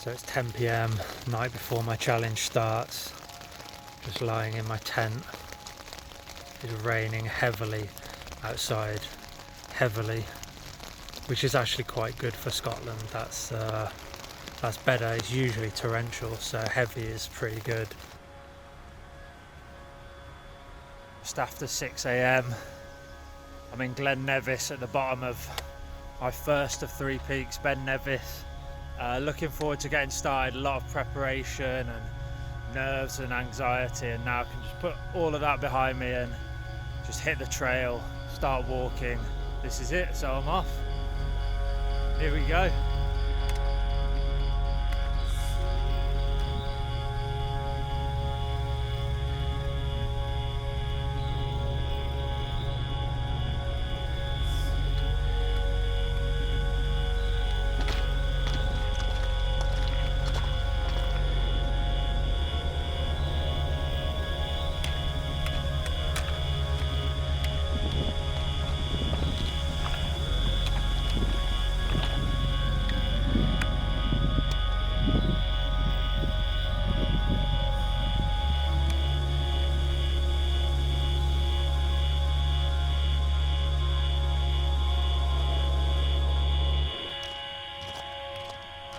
So it's 10 p.m, night before my challenge starts. Just lying in my tent. It's raining heavily outside, heavily, which is actually quite good for Scotland. That's better. It's usually torrential, so heavy is pretty good. Just after 6 a.m, I'm in Glen Nevis at the bottom of my first of 3 peaks, Ben Nevis. Looking forward to getting started. A lot of preparation and nerves and anxiety, and now I can just put all of that behind me and just hit the trail, start walking. This is it, so I'm off. Here we go.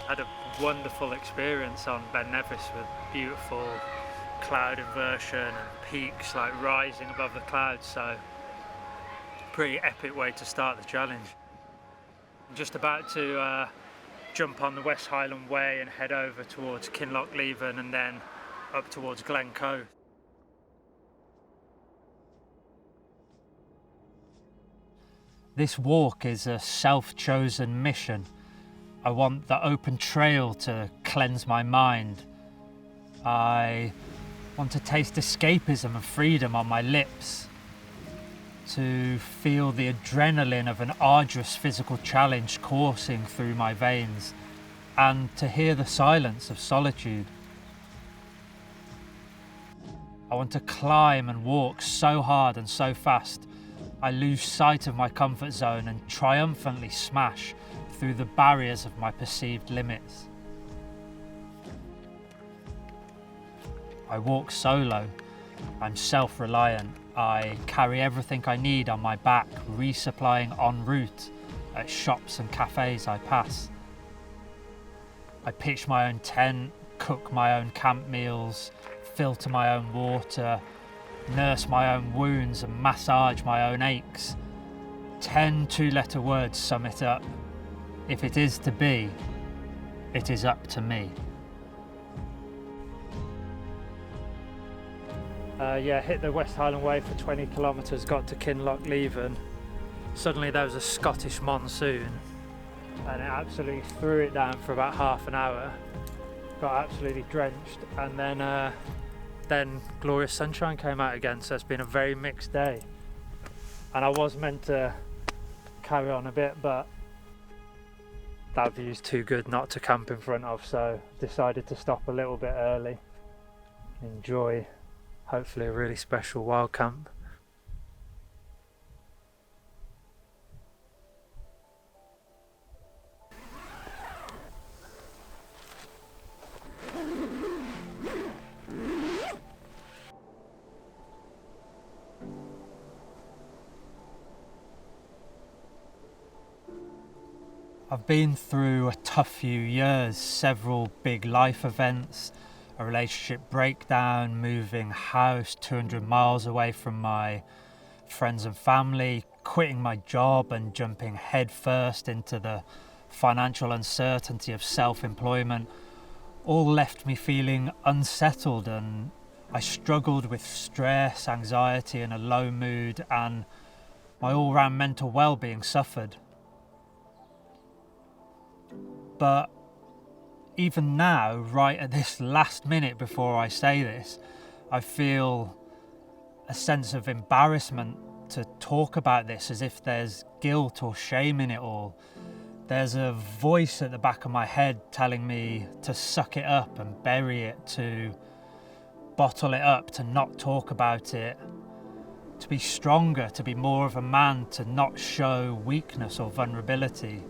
Had a wonderful experience on Ben Nevis with beautiful cloud inversion and peaks like rising above the clouds, so pretty epic way to start the challenge. I'm just about to jump on the West Highland Way and head over towards Kinlochleven and then up towards Glencoe. This walk is a self-chosen mission. I want the open trail to cleanse my mind. I want to taste escapism and freedom on my lips, to feel the adrenaline of an arduous physical challenge coursing through my veins, and to hear the silence of solitude. I want to climb and walk so hard and so fast, I lose sight of my comfort zone and triumphantly smash through the barriers of my perceived limits. I walk solo. I'm self-reliant. I carry everything I need on my back, resupplying en route at shops and cafes I pass. I pitch my own tent, cook my own camp meals, filter my own water, nurse my own wounds and massage my own aches. 10 two-letter words sum it up. If it is to be, it is up to me. Hit the West Highland Way for 20 kilometres, got to Kinlochleven. Suddenly there was a Scottish monsoon and it absolutely threw it down for about half an hour. Got absolutely drenched, and then glorious sunshine came out again, so it's been a very mixed day. And I was meant to carry on a bit, but that view's too good not to camp in front of, so decided to stop a little bit early, enjoy hopefully a really special wild camp. I've been through a tough few years, several big life events, a relationship breakdown, moving house 200 miles away from my friends and family, quitting my job and jumping headfirst into the financial uncertainty of self-employment, all left me feeling unsettled, and I struggled with stress, anxiety and a low mood, and my all-round mental well-being suffered. But even now, right at this last minute before I say this, I feel a sense of embarrassment to talk about this, as if there's guilt or shame in it all. There's a voice at the back of my head telling me to suck it up and bury it, to bottle it up, to not talk about it, to be stronger, to be more of a man, to not show weakness or vulnerability.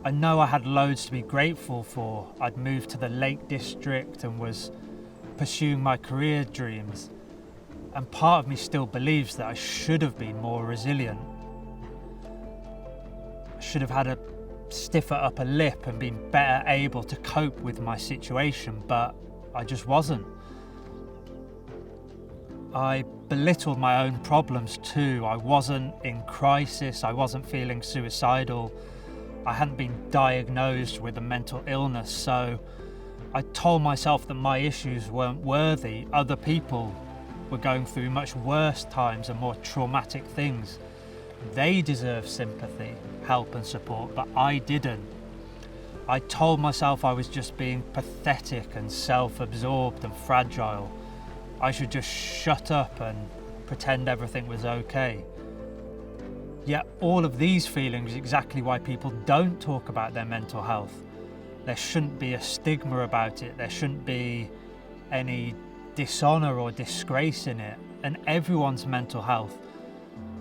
I know I had loads to be grateful for. I'd moved to the Lake District and was pursuing my career dreams. And part of me still believes that I should have been more resilient. I should have had a stiffer upper lip and been better able to cope with my situation, but I just wasn't. I belittled my own problems too. I wasn't in crisis, I wasn't feeling suicidal, I hadn't been diagnosed with a mental illness, so I told myself that my issues weren't worthy. Other people were going through much worse times and more traumatic things. They deserve sympathy, help and support, but I didn't. I told myself I was just being pathetic and self-absorbed and fragile. I should just shut up and pretend everything was okay. Yet all of these feelings are exactly why people don't talk about their mental health. There shouldn't be a stigma about it. There shouldn't be any dishonour or disgrace in it. And everyone's mental health,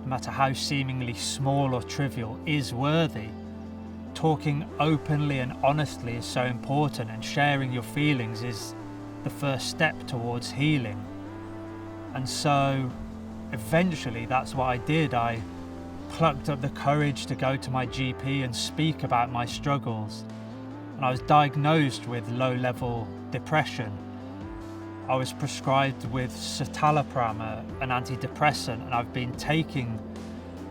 no matter how seemingly small or trivial, is worthy. Talking openly and honestly is so important, and sharing your feelings is the first step towards healing. And so eventually that's what I did. I plucked up the courage to go to my GP and speak about my struggles. And I was diagnosed with low-level depression. I was prescribed with citalopram, an antidepressant, and I've been taking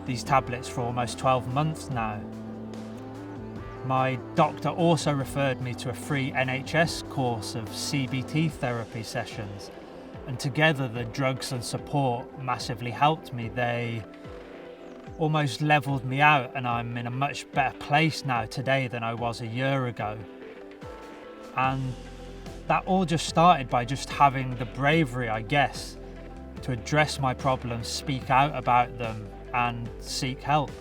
these tablets for almost 12 months now. My doctor also referred me to a free NHS course of CBT therapy sessions, and together the drugs and support massively helped me. They almost leveled me out, and I'm in a much better place now today than I was a year ago. And that all just started by just having the bravery, I guess, to address my problems, speak out about them and seek help.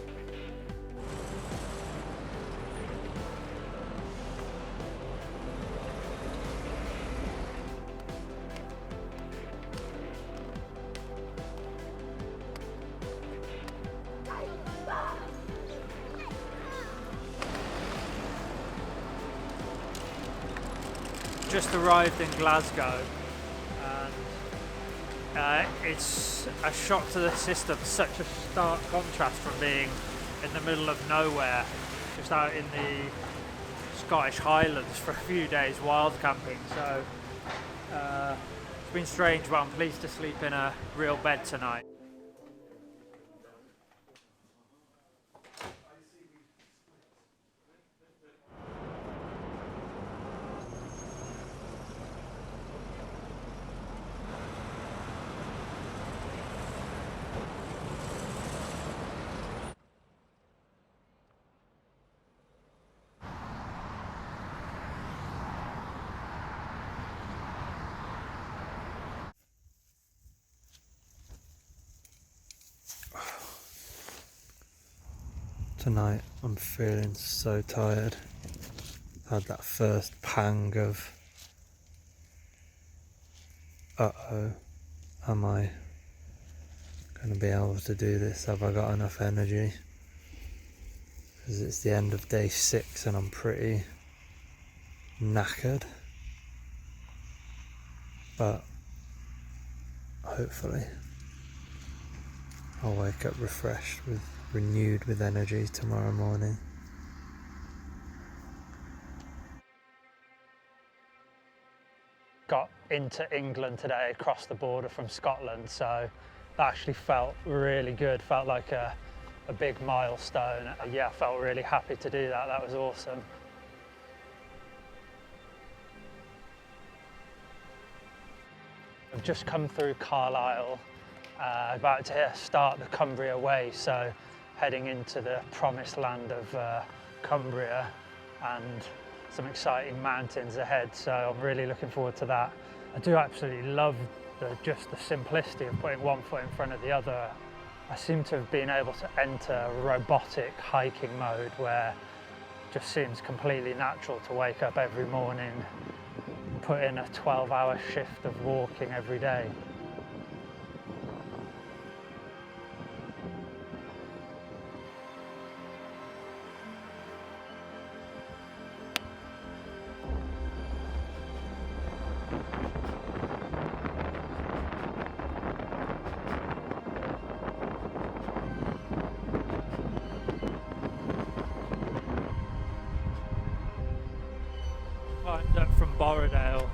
Just arrived in Glasgow, and it's a shock to the system, such a stark contrast from being in the middle of nowhere, just out in the Scottish Highlands for a few days wild camping. So it's been strange, but I'm pleased to sleep in a real bed tonight. Tonight I'm feeling so tired. I had that first pang of am I going to be able to do this? Have I got enough energy? Because it's the end of day 6 and I'm pretty knackered, but hopefully I'll wake up refreshed, renewed with energy tomorrow morning. Got into England today, across the border from Scotland, so that actually felt really good, felt like a big milestone. Yeah, I felt really happy to do that. That was awesome. I've just come through Carlisle, about to start the Cumbria Way, so heading into the promised land of Cumbria, and some exciting mountains ahead, so I'm really looking forward to that. I do absolutely love just the simplicity of putting one foot in front of the other. I seem to have been able to enter robotic hiking mode where it just seems completely natural to wake up every morning, put in a 12-hour shift of walking every day. Climbed up from Borrowdale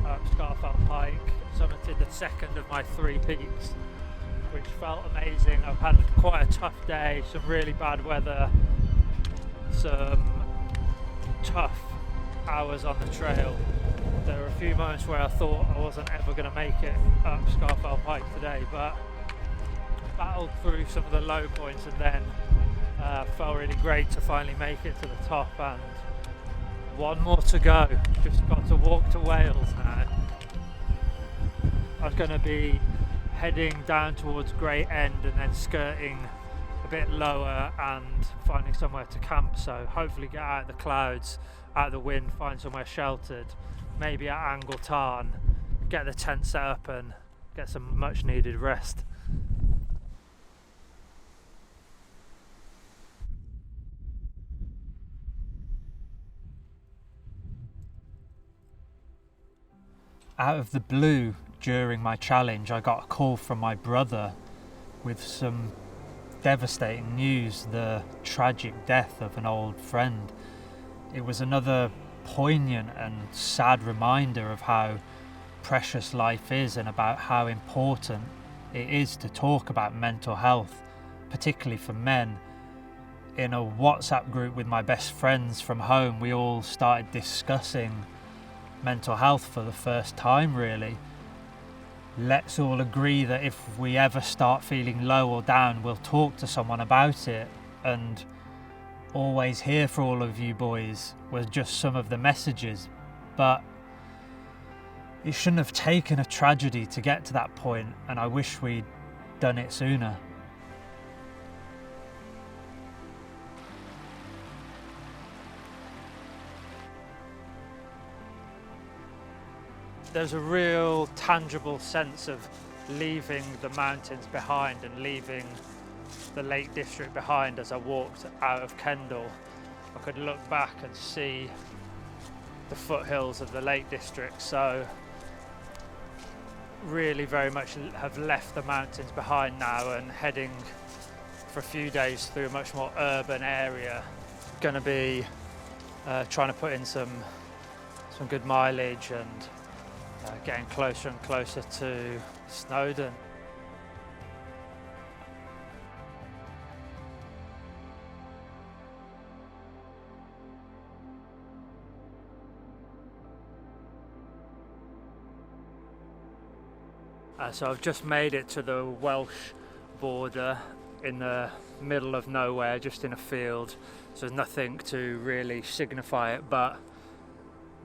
up Scarfell Pike, summited the second of my 3 peaks, which felt amazing. I've had quite a tough day, some really bad weather, some tough hours on the trail. There were a few moments where I thought I wasn't ever going to make it up Scarfell Pike today, but battled through some of the low points, and then felt really great to finally make it to the top, and one more to go. Just got to walk to Wales now. I'm going to be heading down towards Great End and then skirting a bit lower and finding somewhere to camp, so hopefully get out of the clouds, out of the wind, find somewhere sheltered, maybe at Angle Tarn, get the tent set up and get some much needed rest. Out of the blue, during my challenge, I got a call from my brother with some devastating news, the tragic death of an old friend. It was another poignant and sad reminder of how precious life is and about how important it is to talk about mental health, particularly for men. In a WhatsApp group with my best friends from home, we all started discussing mental health for the first time, really. Let's all agree that if we ever start feeling low or down, we'll talk to someone about it. And always here for all of you boys was just some of the messages. But it shouldn't have taken a tragedy to get to that point, and I wish we'd done it sooner. There's a real tangible sense of leaving the mountains behind and leaving the Lake District behind. As I walked out of Kendal, I could look back and see the foothills of the Lake District, so really very much have left the mountains behind now and heading for a few days through a much more urban area. Going to be trying to put in some good mileage and getting closer and closer to Snowdon. So I've just made it to the Welsh border in the middle of nowhere, just in a field, so there's nothing to really signify it, but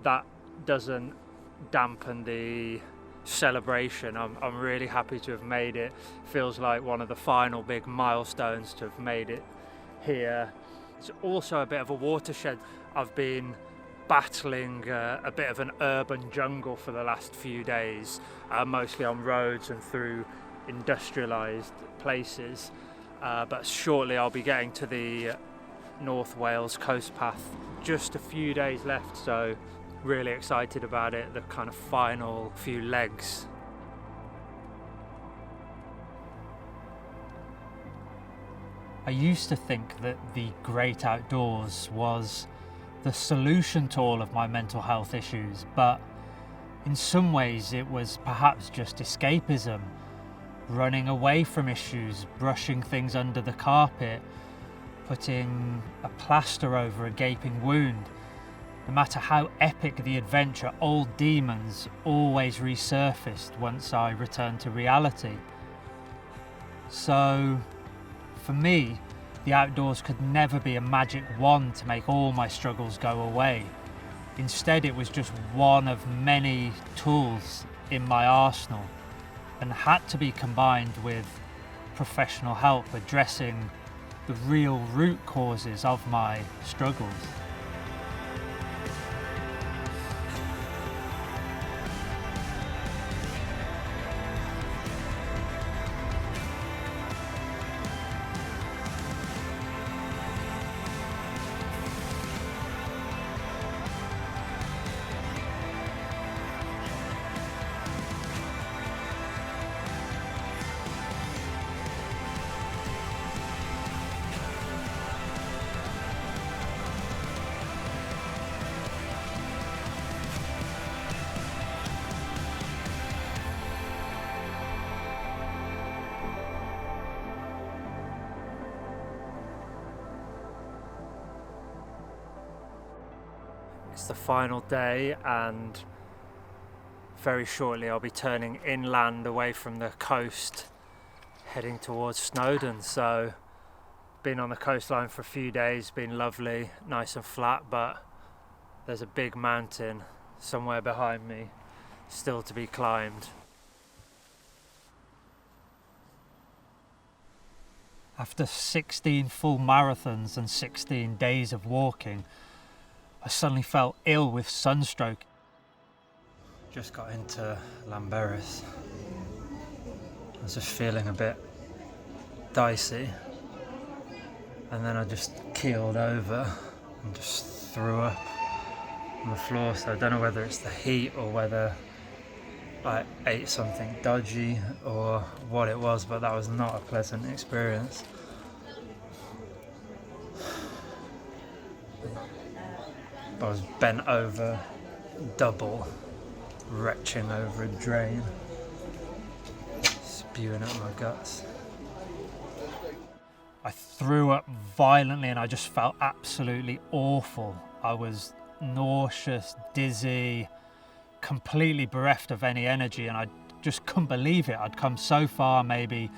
that doesn't dampen the celebration. I'm really happy to have made it. Feels like one of the final big milestones to have made it here. It's also a bit of a watershed. I've been battling a bit of an urban jungle for the last few days, mostly on roads and through industrialised places, but shortly I'll be getting to the North Wales coast path. Just a few days left, so really excited about it, the kind of final few legs. I used to think that the great outdoors was the solution to all of my mental health issues, but in some ways it was perhaps just escapism, running away from issues, brushing things under the carpet, putting a plaster over a gaping wound. No matter how epic the adventure, old demons always resurfaced once I returned to reality. So, for me, the outdoors could never be a magic wand to make all my struggles go away. Instead, it was just one of many tools in my arsenal and had to be combined with professional help addressing the real root causes of my struggles. the final day, and very shortly I'll be turning inland away from the coast, heading towards Snowdon. So been on the coastline for a few days, been lovely, nice and flat, but there's a big mountain somewhere behind me still to be climbed. After 16 full marathons and 16 days of walking, I suddenly felt ill with sunstroke. Just got into Llanberis. I was just feeling a bit dicey, and then I just keeled over and just threw up on the floor. So I don't know whether it's the heat or whether I ate something dodgy or what it was, but that was not a pleasant experience. I was bent over double, retching over a drain, spewing out my guts. I threw up violently and I just felt absolutely awful. I was nauseous, dizzy, completely bereft of any energy, and I just couldn't believe it. I'd come so far, maybe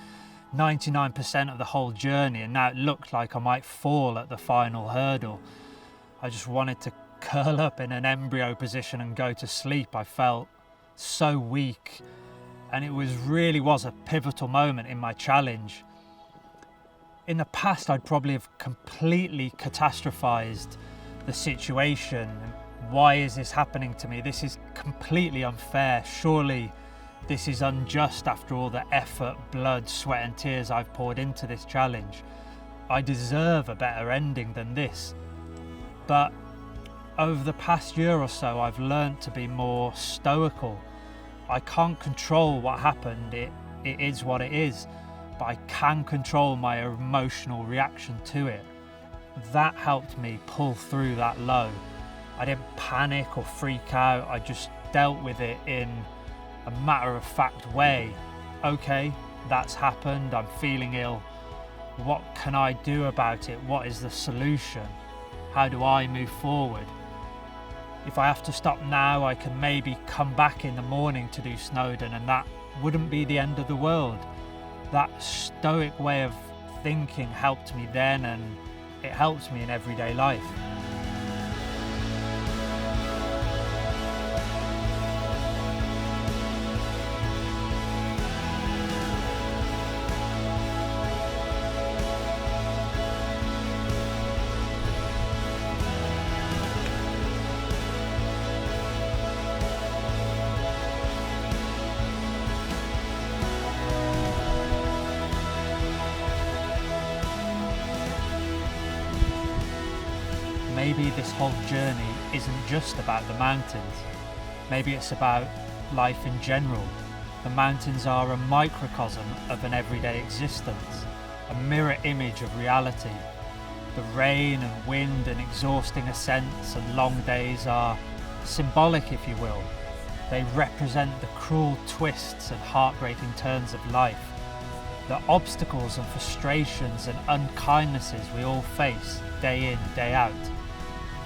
99% of the whole journey, and now it looked like I might fall at the final hurdle. I just wanted to curl up in an embryo position and go to sleep. I felt so weak, and it really was a pivotal moment in my challenge. In the past, I'd probably have completely catastrophized the situation. Why is this happening to me? This is completely unfair. Surely this is unjust after all the effort, blood, sweat and tears I've poured into this challenge. I deserve a better ending than this. But over the past year or so, I've learned to be more stoical. I can't control what happened. It is what it is, but I can control my emotional reaction to it. That helped me pull through that low. I didn't panic or freak out. I just dealt with it in a matter-of-fact way. Okay, that's happened. I'm feeling ill. What can I do about it? What is the solution? How do I move forward? If I have to stop now, I can maybe come back in the morning to do Snowdon, and that wouldn't be the end of the world. That stoic way of thinking helped me then, and it helps me in everyday life. Maybe this whole journey isn't just about the mountains. Maybe it's about life in general. The mountains are a microcosm of an everyday existence, a mirror image of reality. The rain and wind and exhausting ascents and long days are symbolic, if you will. They represent the cruel twists and heartbreaking turns of life, the obstacles and frustrations and unkindnesses we all face day in, day out.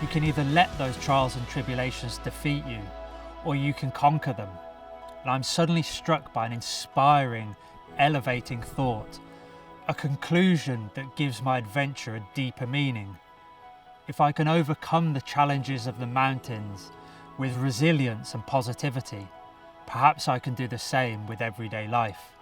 You can either let those trials and tribulations defeat you, or you can conquer them. And I'm suddenly struck by an inspiring, elevating thought, a conclusion that gives my adventure a deeper meaning. If I can overcome the challenges of the mountains with resilience and positivity, perhaps I can do the same with everyday life.